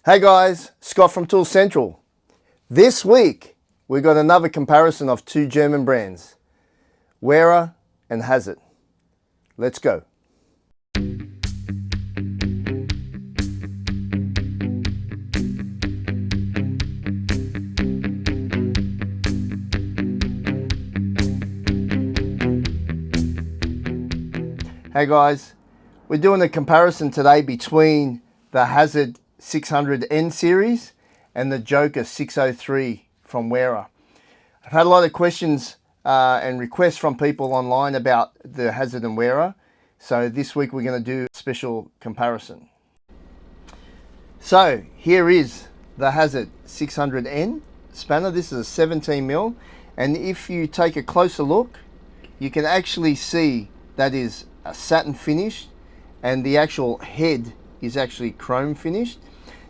Hey guys, Scott from Tool Central. This week we got another comparison of two German brands, Wera and Hazet. Let's go. Hey guys, we're doing a comparison today between the Hazet 600N series and the Joker 603 from Wera. I've had a lot of questions and requests from people online about the Hazet and Wera, so this week we're going to do a special comparison. So here is the Hazet 600N spanner. This is a 17mm, and if you take a closer look, you can actually see that is a satin finish, and the actual head is actually chrome finished.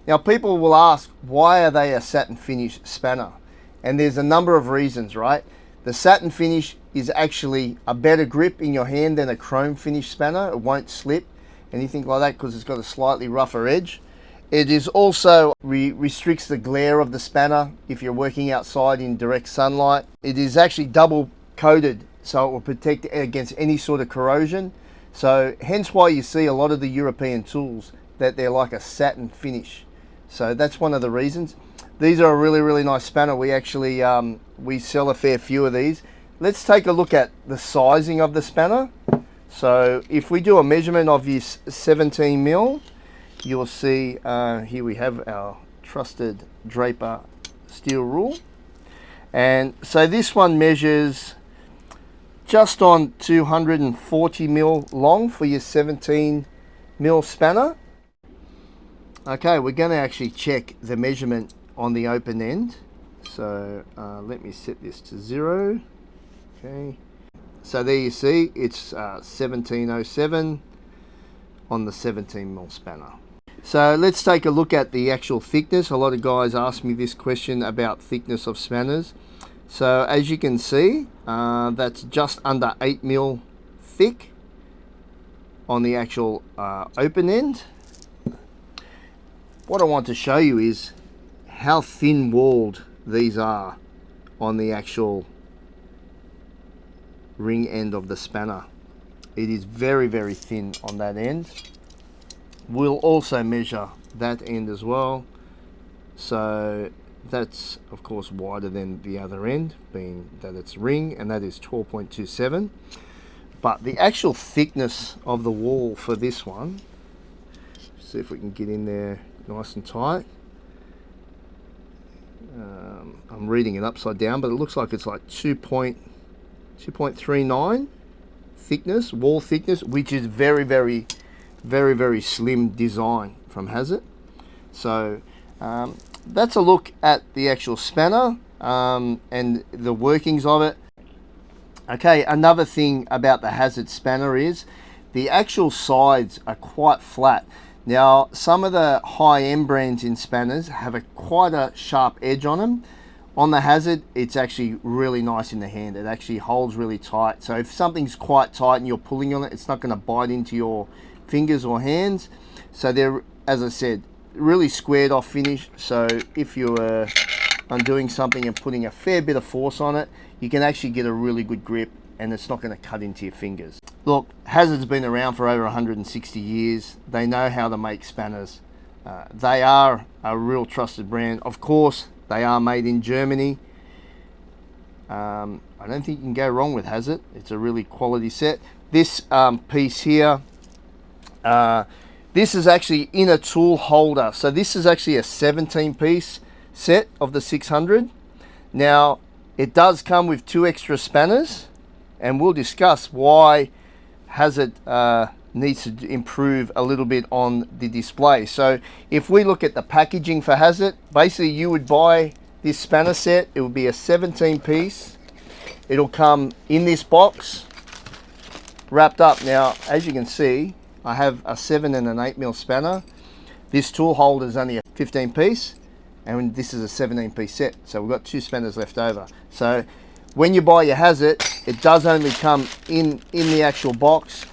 Now people will ask, why are they a satin finish spanner? And there's a number of reasons, right? The satin finish is actually a better grip in your hand than a chrome finish spanner. It won't slip, anything like that, because it's got a slightly rougher edge. It is also restricts the glare of the spanner if you're working outside in direct sunlight. It is actually double coated, so it will protect against any sort of corrosion. So hence why you see a lot of the European tools that they're like a satin finish. So that's one of the reasons. These are a really nice spanner. We actually we sell a fair few of these. Let's take a look at the sizing of the spanner. So if we do a measurement of this 17mm, you'll see here we have our trusted Draper steel rule. And so this one measures just on 240mm long for your 17mm spanner. Okay, we're going to actually check the measurement on the open end. So let me set this to 0. Okay, so there you see it's 1707 on the 17mm spanner. So let's take a look at the actual thickness. A lot of guys ask me this question about thickness of spanners. So as you can see, that's just under 8mm thick on the actual open end. What I want to show you is how thin walled these are on the actual ring end of the spanner. It is very thin on that end. We'll also measure that end as well. So that's of course wider than the other end, being that it's ring, and that is 12.27. But the actual thickness of the wall for this one, see if we can get in there nice and tight. I'm reading it upside down, but it looks like it's like 2.39 thickness, wall thickness, which is very slim design from Hazet. So that's a look at the actual spanner and the workings of it. Okay, another thing about the Hazet spanner is the actual sides are quite flat. Now some of the high-end brands in spanners have quite a sharp edge on them. On the Hazet, it's actually really nice in the hand. It actually holds really tight. So if something's quite tight and you're pulling on it, it's not going to bite into your fingers or hands. So they're, as I said, really squared off finish. So if you're undoing something and putting a fair bit of force on it, you can actually get a really good grip and it's not going to cut into your fingers. Look, Hazet's been around for over 160 years. They know how to make spanners. They are a real trusted brand. Of course, they are made in Germany. I don't think you can go wrong with Hazet. It's a really quality set. This piece here, this is actually in a tool holder. So this is actually a 17-piece set of the 600. Now, it does come with 2 extra spanners, and we'll discuss why Hazet needs to improve a little bit on the display. So if we look at the packaging for Hazet, basically you would buy this spanner set. It would be a 17-piece. It'll come in this box, wrapped up. Now, as you can see, I have a 7 and an 8mm spanner. This tool holder is only a 15-piece, and this is a 17-piece set. So we've got 2 spanners left over. So when you buy your Hazet, it does only come in the actual box,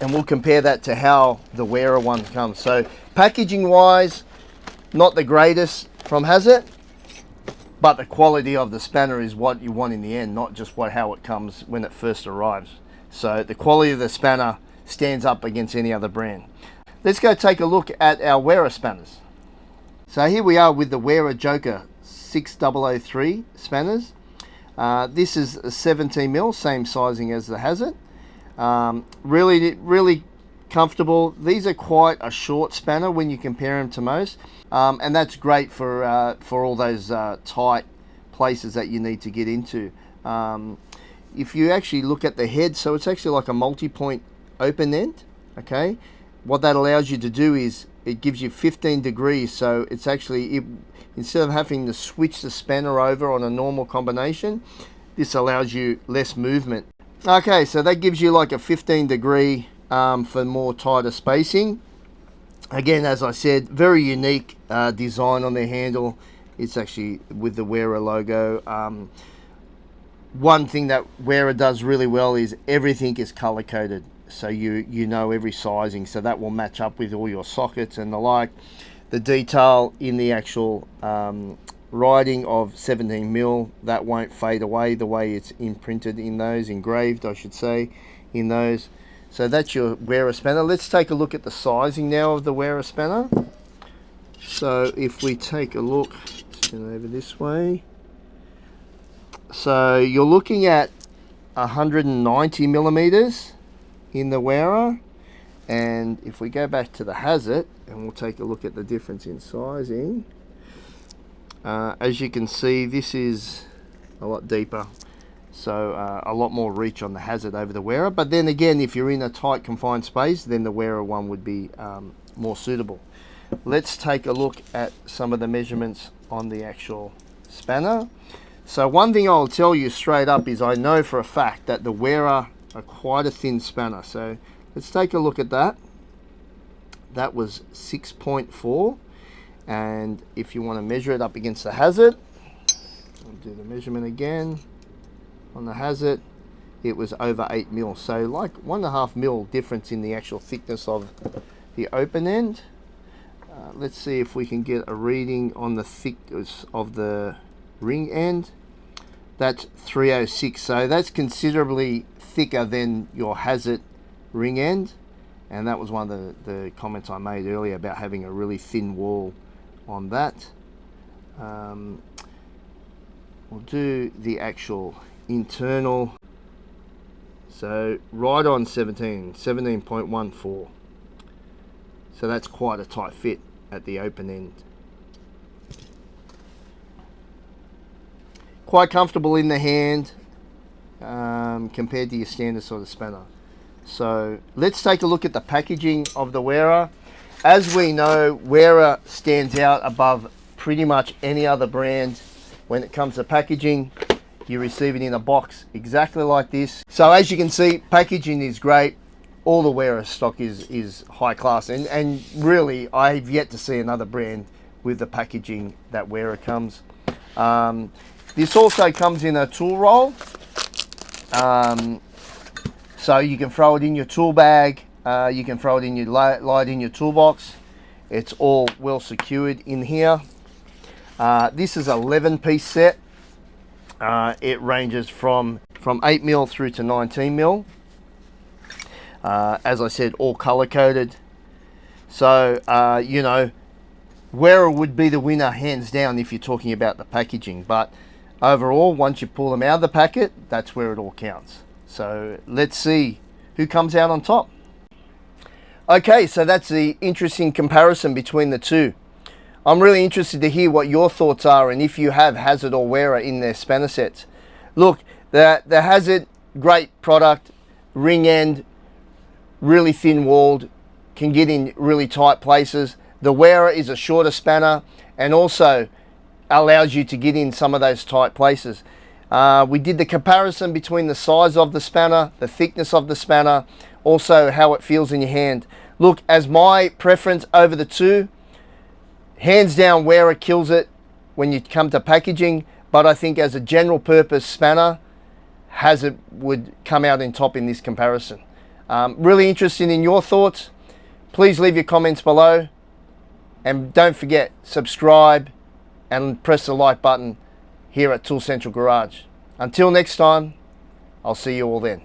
and we'll compare that to how the Wera one comes. So packaging wise, Not the greatest from Hazet, but the quality of the spanner is what you want in the end, not just how it comes when it first arrives. So the quality of the spanner stands up against any other brand. Let's go take a look at our Wera spanners. So here we are with the Wera Joker 6003 spanners. This is a 17mm, same sizing as the Hazet. Really comfortable. These are quite a short spanner when you compare them to most, and that's great for all those tight places that you need to get into. If you actually look at the head, so it's actually like a multi-point open end. Okay, what that allows you to do is it gives you 15 degrees, so it's actually, instead of having to switch the spanner over on a normal combination, this allows you less movement. Okay, so that gives you like a 15 degree for more tighter spacing. Again, as I said, very unique design on the handle. It's actually with the Wera logo. One thing that Wera does really well is everything is color coded, so you know every sizing, so that will match up with all your sockets and the like. The detail in the actual writing of 17mm, that won't fade away the way it's imprinted in those, engraved I should say, in those. So that's your Wera spanner. Let's take a look at the sizing now of the Wera spanner. So if we take a look, let's turn over this way. So you're looking at 190mm in the Wera, and if we go back to the Hazet and we'll take a look at the difference in sizing, as you can see, this is a lot deeper, so a lot more reach on the Hazet over the Wera. But then again, if you're in a tight confined space, then the Wera one would be more suitable. Let's take a look at some of the measurements on the actual spanner. So one thing I'll tell you straight up is I know for a fact that the Wera are quite a thin spanner. So let's take a look at that. That was 6.4, and if you want to measure it up against the Hazet, I'll do the measurement again. On the Hazet, it was over 8mm, so like 1.5mm difference in the actual thickness of the open end. Let's see if we can get a reading on the thickness of the ring end. That's 306, so that's considerably thicker than your Hazet ring end, and that was one of the comments I made earlier about having a really thin wall on that. We'll do the actual internal, so right on 17.14, so that's quite a tight fit at the open end. Quite comfortable in the hand compared to your standard sort of spanner. So let's take a look at the packaging of the Wera. As we know, Wera stands out above pretty much any other brand when it comes to packaging. You receive it in a box exactly like this. So as you can see, packaging is great. All the Wera stock is high class, and really I've yet to see another brand with the packaging that Wera comes. This also comes in a tool roll, so you can throw it in your tool bag, you can throw it in your light in your toolbox. It's all well secured in here. This is an 11-piece set. It ranges from 8mm through to 19mm. As I said, all color coded. So you know, Wera would be the winner hands down if you're talking about the packaging, but overall, once you pull them out of the packet, that's where it all counts. So let's see who comes out on top. Okay, so that's the interesting comparison between the two. I'm really interested to hear what your thoughts are, and if you have Hazet or Wera in their spanner sets. Look, the Hazet, great product, ring end, really thin walled, can get in really tight places. The Wera is a shorter spanner and also allows you to get in some of those tight places. We did the comparison between the size of the spanner, the thickness of the spanner, also how it feels in your hand. Look, as my preference over the two, hands down Wera kills it when you come to packaging, but I think as a general purpose spanner, Hazet would come out in top in this comparison. Really interested in your thoughts. Please leave your comments below, And don't forget, subscribe and press the like button here at Tool Central Garage. Until next time, I'll see you all then.